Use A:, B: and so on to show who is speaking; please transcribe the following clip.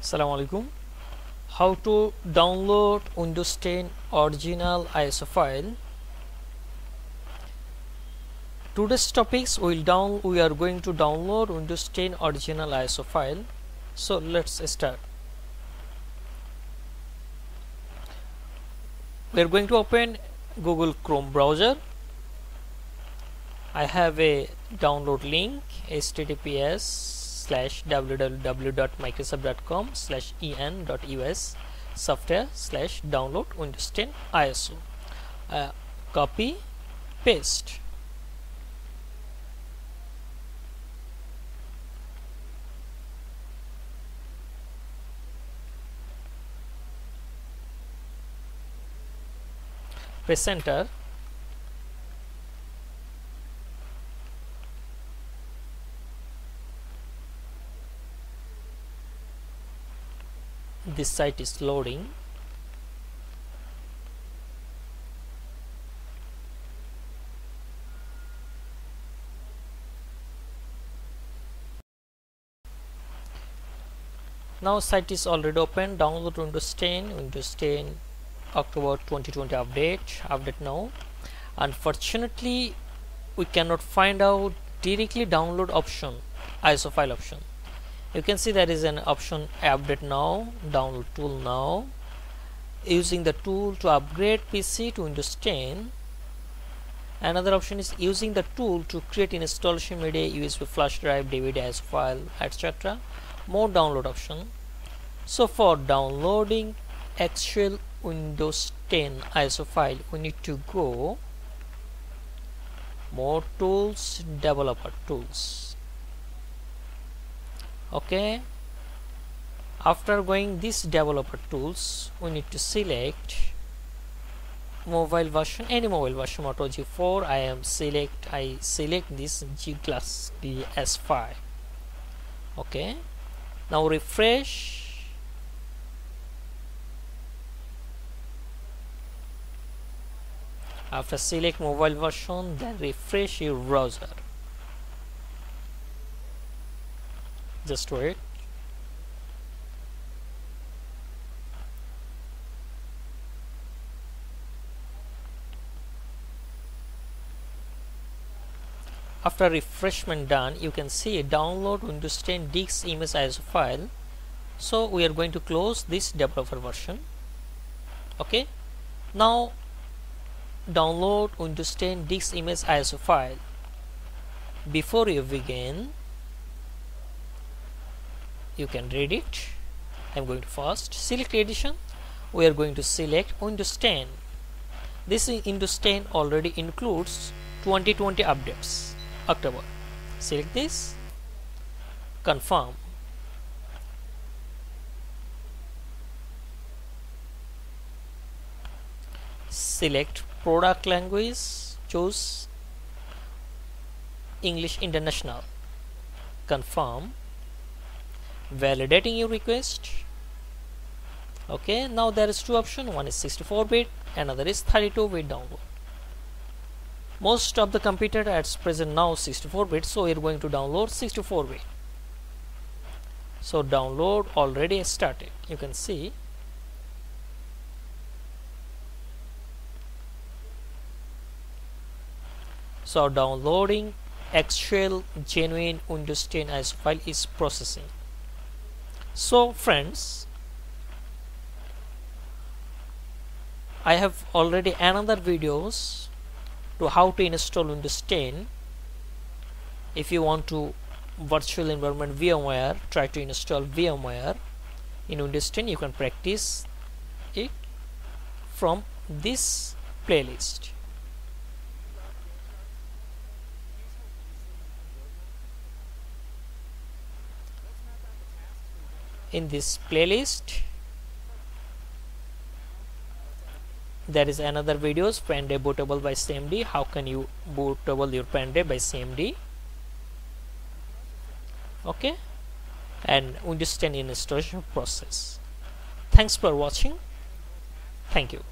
A: Assalamu alaikum. How to download Windows 10 original ISO file. Today's topics we are going to download Windows 10 original ISO file. So let's start. We are going to open Google Chrome browser. I have a download link https://www.microsoft.com/en.us software/download Windows 10 ISO. Copy, paste. Press enter. This site is loading. Now site is already open. Download Windows 10 October 2020 update now. Unfortunately we cannot find out directly download option, ISO file option. You can see there is an option update now, download tool now. Using the tool to upgrade PC to Windows 10. Another option is using the tool to create installation media, USB flash drive, DVD, ISO file, etc. More download option. So for downloading actual Windows 10 ISO file, we need to go more tools, developer tools. Okay, after going this developer tools, we need to select mobile version, any mobile version, Moto G4. I select this G Class S5. Okay, now refresh. After select mobile version, then refresh your browser. Just wait. After refreshment done, you can see download Windows 10 disk image ISO file. So we are going to close this developer version. Okay, now download Windows 10 disk image ISO file. Before you begin, you can read it. I'm going to first select edition. We are going to select Windows 10. This Windows 10 already includes 2020 updates, October. Select this, confirm. Select product language, choose English International, confirm. Validating your request. Okay, now there is two options, one is 64-bit, another is 32-bit download. Most of the computer at present now 64-bit, so we are going to download 64-bit. So download already started, you can see. So downloading actual genuine Windows 10 ISO file is processing. So friends, I have already another videos to how to install Windows 10. If you want to virtual environment VMware, try to install VMware in Windows 10, you can practice it from this playlist. In this playlist there is another videos, pen drive bootable by CMD. How can you bootable your pen drive by CMD? Okay, and Windows 10 installation process. Thanks for watching. Thank you.